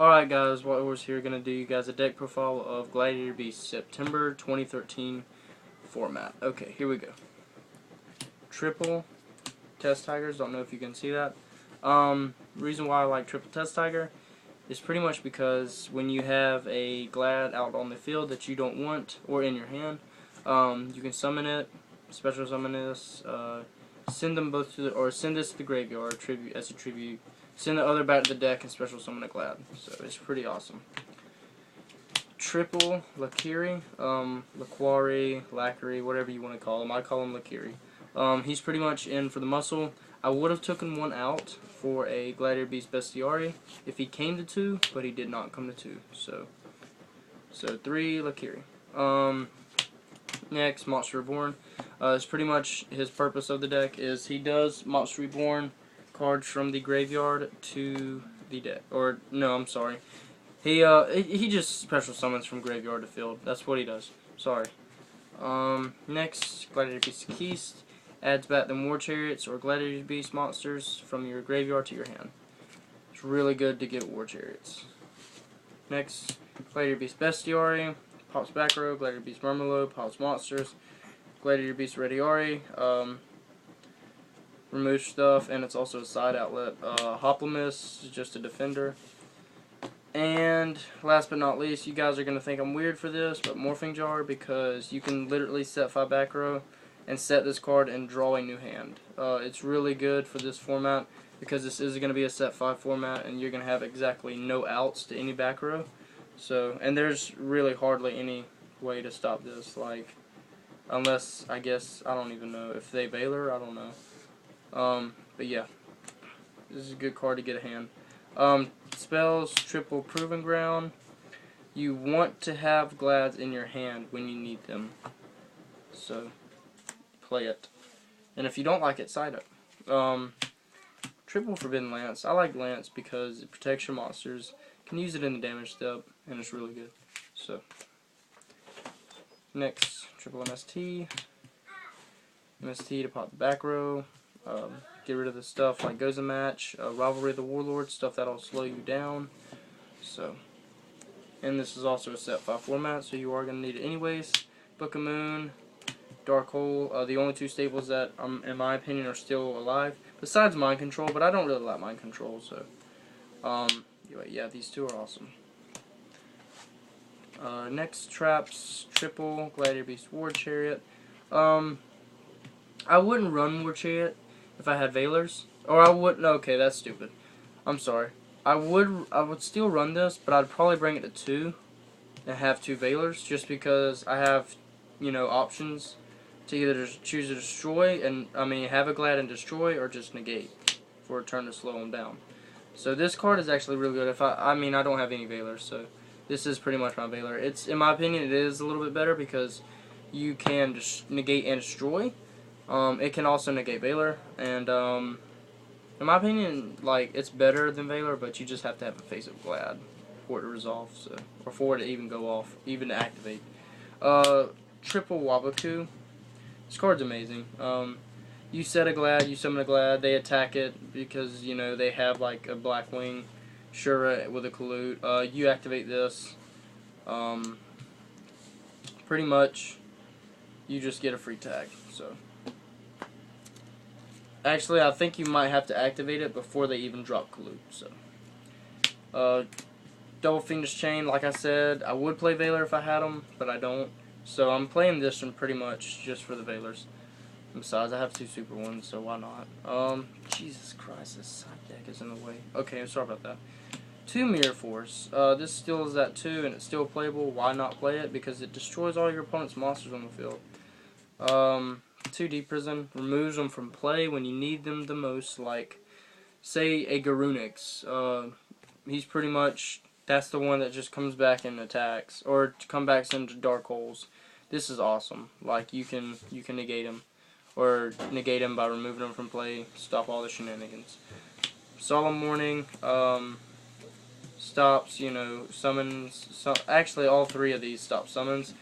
Alright guys, what we're here going to do you guys a deck profile of Gladiator Beast September 2013 format. Okay, here we go. Triple Test Tigers, don't know if you can see that. Reason why I like Triple Test Tiger is pretty much because when you have a Glad out on the field that you don't want, or in your hand, you can summon it, special summon this, send them both to the, or send this to the graveyard as a tribute. Send the other back to the deck and special summon a Glad. So it's pretty awesome. Triple Lakiri, Laquari, Lackery, whatever you want to call him. I call him Lakiri. He's pretty much in for the muscle. I would have taken one out for a Gladiator Beast Bestiari if he came to 2, but he did not come to 2. So 3 Lakiri. Next, Monster Reborn. It's pretty much his purpose of the deck is he does Monster Reborn cards from the graveyard to the deck. Or no, I'm sorry. He just special summons from graveyard to field. That's what he does. Sorry. Next, Gladiator Beast Keist adds back the War Chariots or Gladiator Beast monsters from your graveyard to your hand. It's really good to get War Chariots. Next, Gladiator Beast Bestiari pops back row. Gladiator Beast Murmelo pops monsters. Gladiator Beast Rediari remove stuff, and it's also a side outlet. Hoplimus is just a defender. And last but not least, you guys are going to think I'm weird for this, but Morphing Jar, because you can literally set 5 back row and set this card and draw a new hand. It's really good for this format because this is going to be a set 5 format and you're going to have exactly no outs to any back row. So, and there's really hardly any way to stop this, like, unless, I guess, I don't even know if they Valor, I don't know. But yeah, this is a good card to get a hand. Spells, Triple Proving Ground. You want to have Glads in your hand when you need them. So, play it. And if you don't like it, side up. Triple Forbidden Lance. I like Lance because it protects your monsters. You can use it in the damage step, and it's really good. So, next, Triple MST. MST to pop the back row. Get rid of the stuff like Goes a Match, Rivalry of the Warlord, stuff that'll slow you down. So, and this is also a set 5 format, so you are going to need it anyways. Book of Moon, Dark Hole, the only 2 staples that, in my opinion, are still alive, besides Mind Control, but I don't really like Mind Control, so, yeah, these 2 are awesome. Next, Traps, Triple, Gladiator Beast War Chariot. I wouldn't run War Chariot if I had Valors, or I wouldn't. Okay, that's stupid. I'm sorry. I would still run this, but I'd probably bring it to 2 and have 2 Valors, just because I have, options to either choose to destroy and have a Glad and destroy, or just negate for a turn to slow them down. So this card is actually really good. If I don't have any Valors, so this is pretty much my Valor. It's, in my opinion, it is a little bit better because you can just negate and destroy. It can also negate Valor, and in my opinion, like, it's better than Valor, but you just have to have a Face of Glad for it to resolve, so, or for it to even go off, even to activate. Triple Waboku. This card's amazing. You set a Glad, you summon a Glad, they attack it because, they have like a Blackwing Shura with a Colute. You activate this. Pretty much, you just get a free tag, so. Actually, I think you might have to activate it before they even drop Colute, so. Double Fiendish Chain, like I said, I would play Valor if I had them, but I don't. So I'm playing this one pretty much just for the Valors. Besides, I have 2 super ones, so why not? Jesus Christ, this side deck is in the way. Okay, I'm sorry about that. 2 Mirror Force. This still is at 2, and it's still playable. Why not play it? Because it destroys all your opponent's monsters on the field. 2 Deep Prison removes them from play when you need them the most, like, say, a Garunix. He's pretty much, that's the one that just comes back and attacks, or come back into Dark Holes. This is awesome. Like, you can negate him, or negate him by removing him from play, stop all the shenanigans. Solemn Warning, stops, summons, actually all 3 of these stop summons.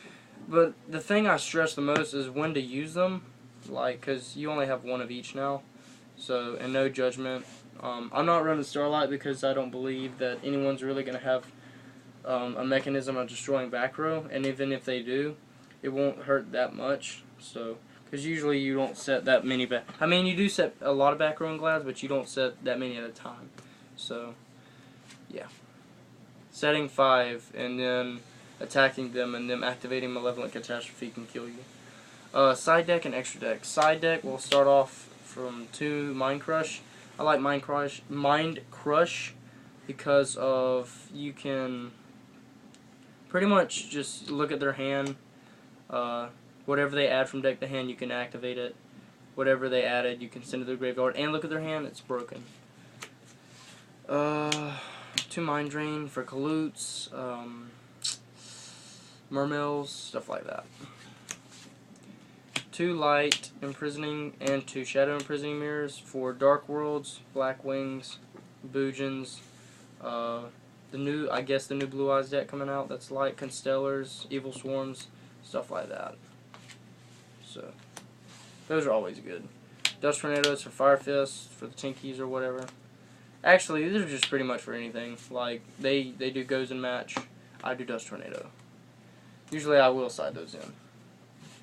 But the thing I stress the most is when to use them, like, because you only have 1 of each now. So, and no Judgment. I'm not running Starlight because I don't believe that anyone's really going to have a mechanism of destroying back row, and even if they do, it won't hurt that much. So, because usually you don't set that many back. I mean, you do set a lot of back row in Glads, but you don't set that many at a time. So, yeah. Setting 5 and then attacking them and them activating Malevolent Catastrophe can kill you. Side deck and extra deck. Side deck will start off from 2 Mind Crush. I like Mind Crush because of you can pretty much just look at their hand. Whatever they add from deck to hand, you can activate it. Whatever they added, you can send to their graveyard and look at their hand. It's broken. 2 Mind Drain for Kaloots, Mermills, stuff like that. 2 Light Imprisoning and 2 Shadow Imprisoning Mirrors for Dark Worlds, Black Wings, Boojins, I guess the new Blue Eyes deck coming out, that's Light Constellars, Evil Swarms, stuff like that. So, those are always good. Dust Tornadoes for Fire Fist, for the Tinkies or whatever. Actually, these are just pretty much for anything. Like, they do Goes and Match. I do Dust Tornado. Usually I will side those in.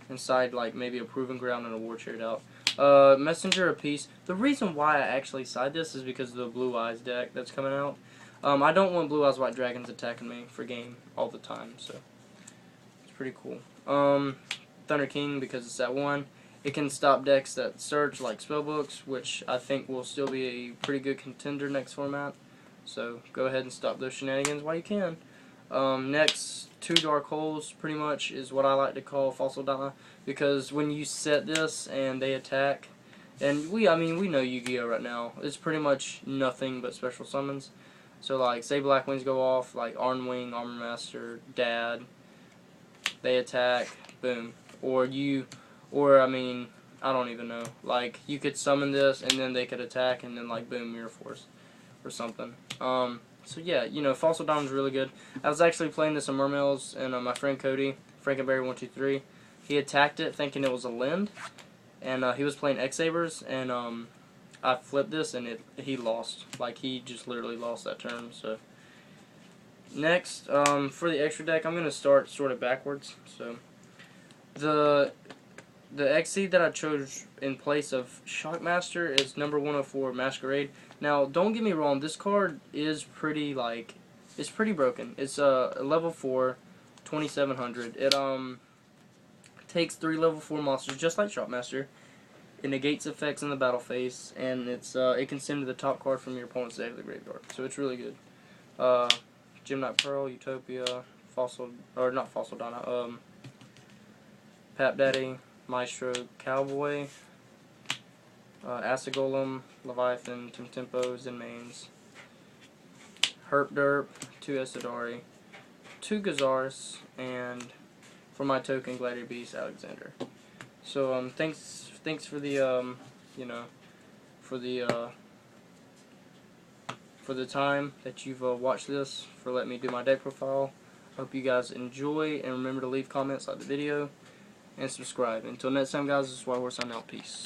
Inside, like, maybe a Proving Ground and a War Chariot out. Messenger of Peace. The reason why I actually side this is because of the Blue Eyes deck that's coming out. I don't want Blue Eyes White Dragons attacking me for game all the time, so it's pretty cool. Thunder King, because it's at 1. It can stop decks that search like Spellbooks, which I think will still be a pretty good contender next format. So go ahead and stop those shenanigans while you can. Next, 2 Dark Holes pretty much is what I like to call Fossil Die, because when you set this and they attack, and we know Yu-Gi-Oh right now, it's pretty much nothing but special summons. So like, say Black Wings go off, like Arnwing, Armor Master, Dad, they attack, boom. I don't even know. Like, you could summon this, and then they could attack, and then, like, boom, Mirror Force or something. So, yeah, Fossil Dawn is really good. I was actually playing this in Mermills, and my friend Cody, Frankenberry123, he attacked it thinking it was a Lind, and he was playing X-Sabers, and I flipped this, and he lost. Like, he just literally lost that turn, so. Next, for the extra deck, I'm going to start sort of backwards, so. The XC that I chose in place of Shockmaster is number 104, Masquerade. Now, don't get me wrong, this card is pretty, it's pretty broken. It's a level 4, 2700. It takes 3 level 4 monsters, just like Shockmaster. It negates effects in the battle phase, and it can send to the top card from your opponent's deck to the graveyard. So it's really good. Gemknight Pearl, Utopia, not Fossil Donna, Pap Daddy, Maestro, Cowboy, Acid Golem, Leviathan, Tempo, Zenmaines, Herp Derp, 2 Esadari, 2 Gazaris, and for my token Gladiator Beast, Alexander. So thanks for the for the time that you've watched this, for letting me do my deck profile. Hope you guys enjoy, and remember to leave comments, like the video, and subscribe. Until next time, guys, this is White Horse. I'm out. Peace.